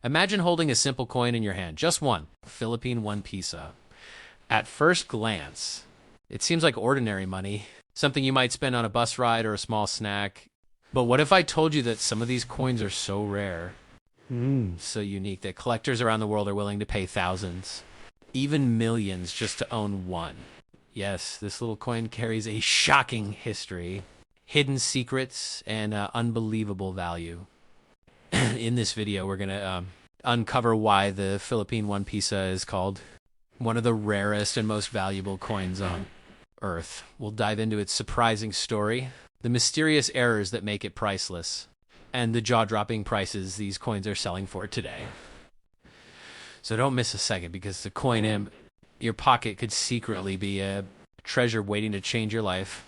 Imagine holding a simple coin in your hand, just one, Philippine 1 piso. At first glance, it seems like ordinary money, something you might spend on a bus ride or a small snack. But what if I told you that some of these coins are so rare, so unique, that collectors around the world are willing to pay thousands, even millions, just to own one? Yes, this little coin carries a shocking history, hidden secrets, and unbelievable value. In this video, we're going to uncover why the Philippine 1 piso is called one of the rarest and most valuable coins on Earth. We'll dive into its surprising story, the mysterious errors that make it priceless, and the jaw-dropping prices these coins are selling for today. So don't miss a second, because the coin in your pocket could secretly be a treasure waiting to change your life.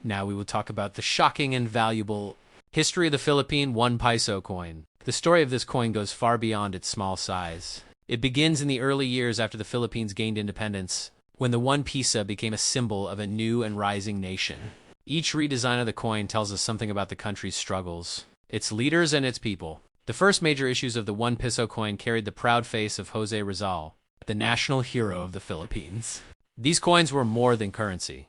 Now we will talk about the shocking and valuable history of the Philippine 1 piso coin. The story of this coin goes far beyond its small size. It begins in the early years after the Philippines gained independence, when the 1 piso became a symbol of a new and rising nation. Each redesign of the coin tells us something about the country's struggles, its leaders, and its people. The first major issues of the 1 piso coin carried the proud face of Jose Rizal, the national hero of the Philippines. These coins were more than currency.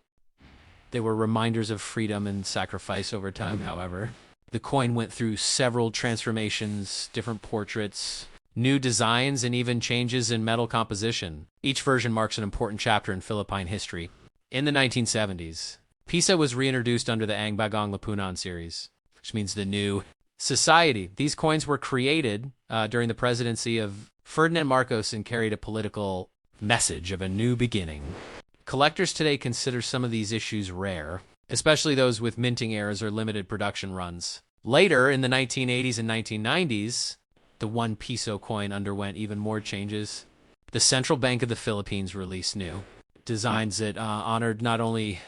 They were reminders of freedom and sacrifice over time, however. The coin went through several transformations, different portraits, new designs, and even changes in metal composition. Each version marks an important chapter in Philippine history. In the 1970s, Piso was reintroduced under the Ang Bagong Lipunan series, which means the new society. These coins were created during the presidency of Ferdinand Marcos and carried a political message of a new beginning. Collectors today consider some of these issues rare, especially those with minting errors or limited production runs. Later, in the 1980s and 1990s, the 1 piso coin underwent even more changes. The Central Bank of the Philippines released new designs that honored not only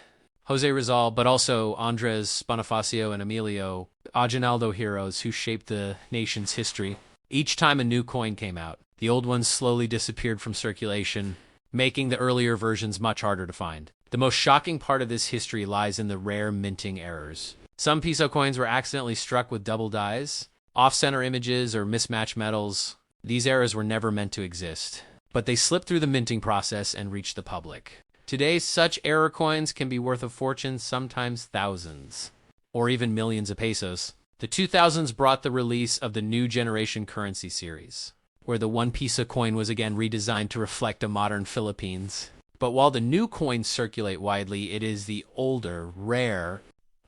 Jose Rizal, but also Andres Bonifacio and Emilio Aguinaldo, heroes who shaped the nation's history. Each time a new coin came out, the old ones slowly disappeared from circulation, making the earlier versions much harder to find. The most shocking part of this history lies in the rare minting errors. Some piso coins were accidentally struck with double dies, off-center images, or mismatched metals. These errors were never meant to exist, but they slipped through the minting process and reached the public. Today, such error coins can be worth a fortune, sometimes thousands, or even millions of pesos. The 2000s brought the release of the new generation currency series, where the 1 piso coin was again redesigned to reflect a modern Philippines. But while the new coins circulate widely, it is the older, rare,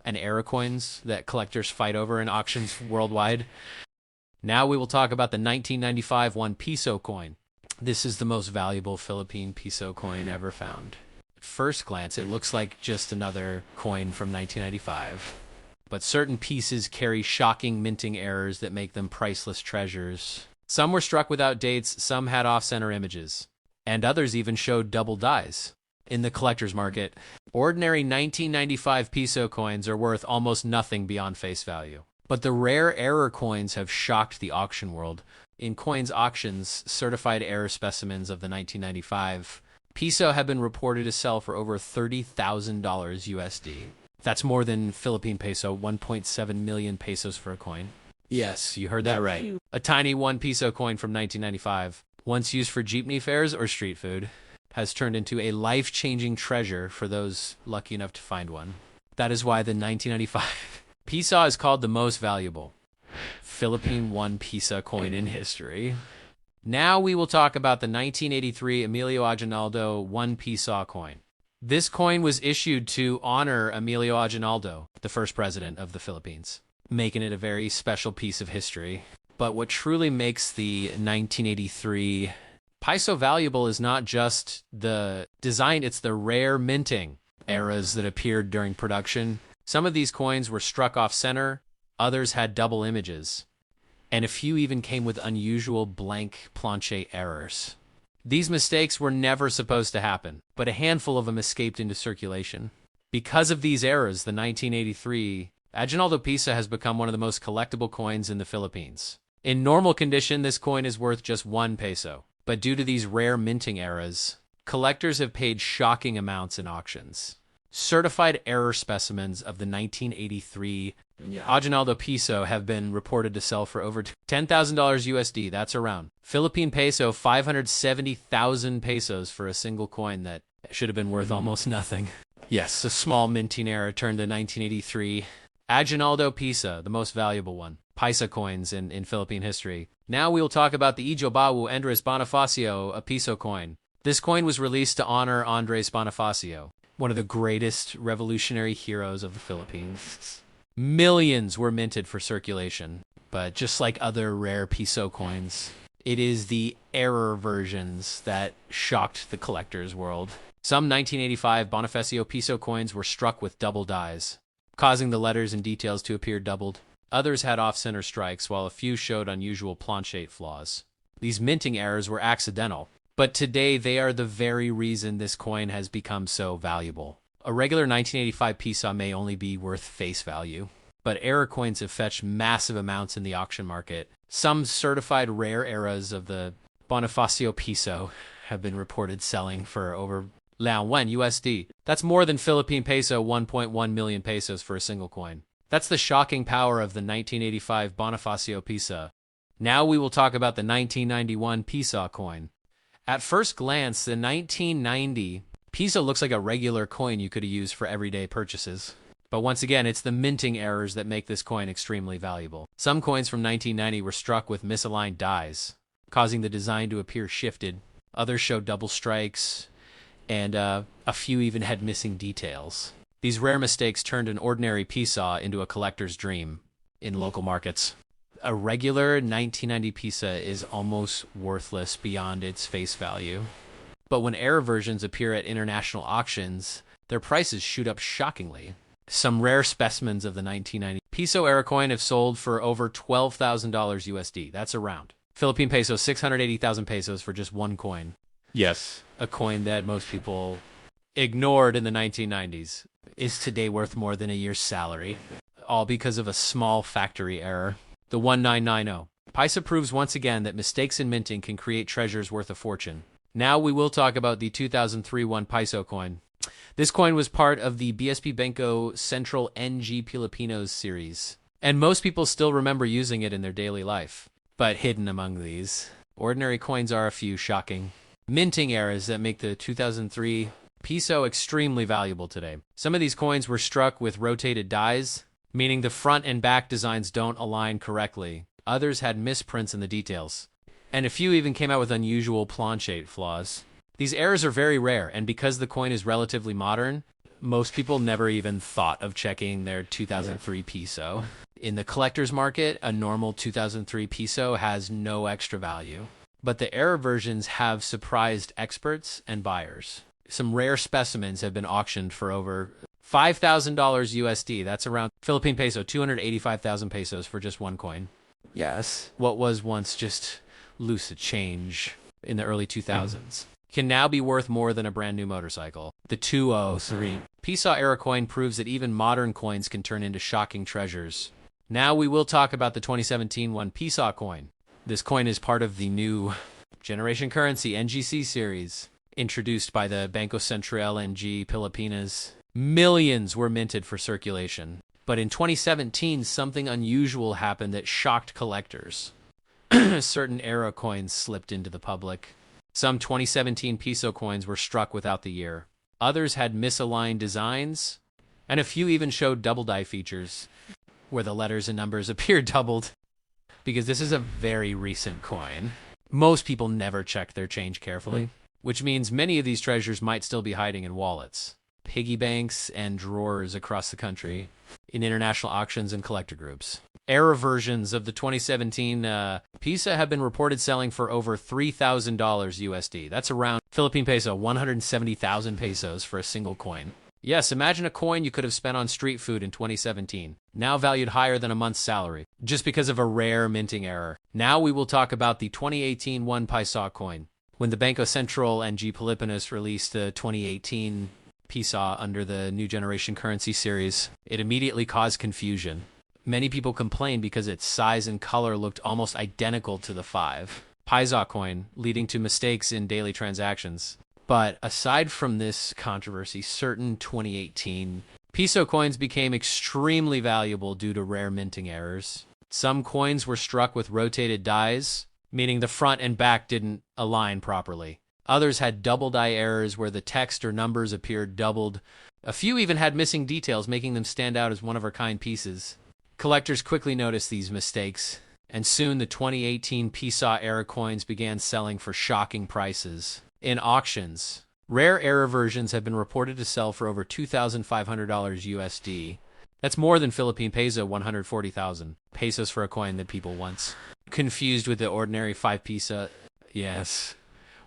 and error coins that collectors fight over in auctions worldwide. Now we will talk about the 1995 1 piso coin. This is the most valuable Philippine piso coin ever found. At first glance, it looks like just another coin from 1995. But certain pieces carry shocking minting errors that make them priceless treasures. Some were struck without dates, some had off-center images, and others even showed double dies. In the collector's market, ordinary 1995 piso coins are worth almost nothing beyond face value. But the rare error coins have shocked the auction world. In coins auctions, certified error specimens of the 1995 piso have been reported to sell for over $30,000 USD. That's more than Philippine peso, 1.7 million pesos for a coin. Yes, you heard that right. A tiny 1 piso coin from 1995, once used for jeepney fares or street food, has turned into a life-changing treasure for those lucky enough to find one. That is why the 1995 piso is called the most valuable Philippine 1 piso coin in history. Now we will talk about the 1983 Emilio Aguinaldo 1 piso coin. This coin was issued to honor Emilio Aguinaldo, the first president of the Philippines, making it a very special piece of history. But what truly makes the 1983 piso valuable is not just the design, it's the rare minting eras that appeared during production. Some of these coins were struck off center, others had double images, and a few even came with unusual blank planche errors. These mistakes were never supposed to happen, but a handful of them escaped into circulation. Because of these errors, the 1983 Aguinaldo piso has become one of the most collectible coins in the Philippines. In normal condition, this coin is worth just 1 peso, but due to these rare minting eras, collectors have paid shocking amounts in auctions. Certified error specimens of the 1983 Aguinaldo Piso have been reported to sell for over $10,000 USD. That's around Philippine peso, 570,000 pesos for a single coin that should have been worth almost nothing. Yes, a small minting error turned to 1983. Aguinaldo Piso, the most valuable one. Piso coins in Philippine history. Now we will talk about the Ijobawu Andres Bonifacio, a Piso coin. This coin was released to honor Andres Bonifacio, one of the greatest revolutionary heroes of the Philippines. Millions were minted for circulation, but just like other rare Piso coins, it is the error versions that shocked the collector's world. Some 1985 Bonifacio Piso coins were struck with double dies, causing the letters and details to appear doubled. Others had off-center strikes, while a few showed unusual planchette flaws. These minting errors were accidental, but today they are the very reason this coin has become so valuable. A regular 1985 Piso may only be worth face value, but error coins have fetched massive amounts in the auction market. Some certified rare eras of the Bonifacio Piso have been reported selling for over $1,000 USD. That's more than Philippine peso 1.1 million pesos for a single coin. That's the shocking power of the 1985 Bonifacio Piso. Now we will talk about the 1991 Piso coin. At first glance, the 1990 Piso looks like a regular coin you could use for everyday purchases. But once again, it's the minting errors that make this coin extremely valuable. Some coins from 1990 were struck with misaligned dies, causing the design to appear shifted. Others showed double strikes, and a few even had missing details. These rare mistakes turned an ordinary Piso into a collector's dream in local markets. A regular 1990 Piso is almost worthless beyond its face value. But when error versions appear at international auctions, their prices shoot up shockingly. Some rare specimens of the 1990 Piso error coin have sold for over $12,000 USD. That's around Philippine peso, 680,000 pesos for just one coin. Yes, a coin that most people ignored in the 1990s is today worth more than a year's salary, all because of a small factory error. The 1990 Piso proves once again that mistakes in minting can create treasures worth a fortune. Now we will talk about the 2003 1 Piso coin. This coin was part of the BSP Banco Central NG Filipinos series, and most people still remember using it in their daily life. But hidden among these ordinary coins are a few shocking minting errors that make the 2003 Piso extremely valuable today. Some of these coins were struck with rotated dies, meaning the front and back designs don't align correctly. Others had misprints in the details, and a few even came out with unusual planchette flaws. These errors are very rare, and because the coin is relatively modern, most people never even thought of checking their 2003 Piso. In the collector's market, a normal 2003 Piso has no extra value, but the error versions have surprised experts and buyers. Some rare specimens have been auctioned for over $5,000 USD. That's around Philippine peso, 285,000 pesos for just one coin. Yes, what was once just loose change in the early 2000s can now be worth more than a brand new motorcycle. The 203 Piso era coin proves that even modern coins can turn into shocking treasures. Now we will talk about the 2017 1 Piso coin. This coin is part of the new generation currency NGC series, introduced by the Banco Central NG Filipinas. Millions were minted for circulation. But in 2017, something unusual happened that shocked collectors. Certain era coins slipped into the public. Some 2017 Piso coins were struck without the year. Others had misaligned designs, and a few even showed double die features, where the letters and numbers appeared doubled. Because this is a very recent coin, most people never check their change carefully, which means many of these treasures might still be hiding in wallets, piggy banks, and drawers across the country, in international auctions and collector groups. Error versions of the 2017 Piso have been reported selling for over $3,000 USD. That's around Philippine peso, 170,000 pesos for a single coin. Yes, imagine a coin you could have spent on street food in 2017, now valued higher than a month's salary, just because of a rare minting error. Now we will talk about the 2018 1 Piso coin. When the Banco Central NG Filipinas released the 2018 Piso under the new generation currency series, it immediately caused confusion. Many people complained because its size and color looked almost identical to the 5 Piso coin, leading to mistakes in daily transactions. But aside from this controversy, certain 2018 Piso coins became extremely valuable due to rare minting errors. Some coins were struck with rotated dies, meaning the front and back didn't align properly. Others had double die errors where the text or numbers appeared doubled. A few even had missing details, making them stand out as one-of-a-kind pieces. Collectors quickly noticed these mistakes, and soon the 2018 Piso era coins began selling for shocking prices. In auctions, rare era versions have been reported to sell for over $2,500 USD. That's more than Philippine peso, 140,000 pesos for a coin that people once confused with the ordinary 5 piso. Yes.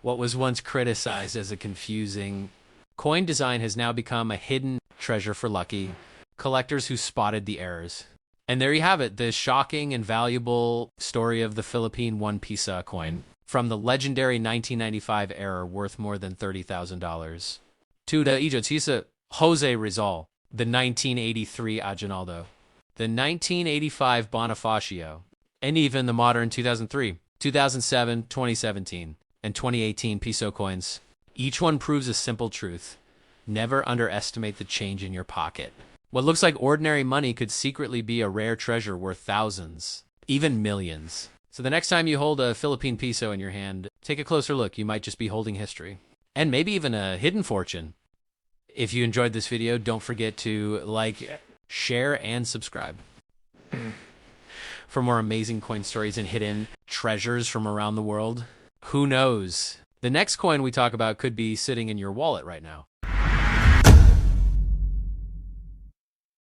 What was once criticized as a confusing coin design has now become a hidden treasure for lucky collectors who spotted the errors. And there you have it, the shocking and valuable story of the Philippine 1 piso coin from the legendary 1995 era worth more than $30,000 to the Ijotisa Jose Rizal, the 1983 Aguinaldo, the 1985 Bonifacio, and even the modern 2003, 2007, 2017, and 2018 Piso coins. Each one proves a simple truth. Never underestimate the change in your pocket. What looks like ordinary money could secretly be a rare treasure worth thousands, even millions. So the next time you hold a Philippine Piso in your hand, take a closer look. You might just be holding history. And maybe even a hidden fortune. If you enjoyed this video, don't forget to like, share, and subscribe. For more amazing coin stories and hidden treasures from around the world. Who knows? The next coin we talk about could be sitting in your wallet right now.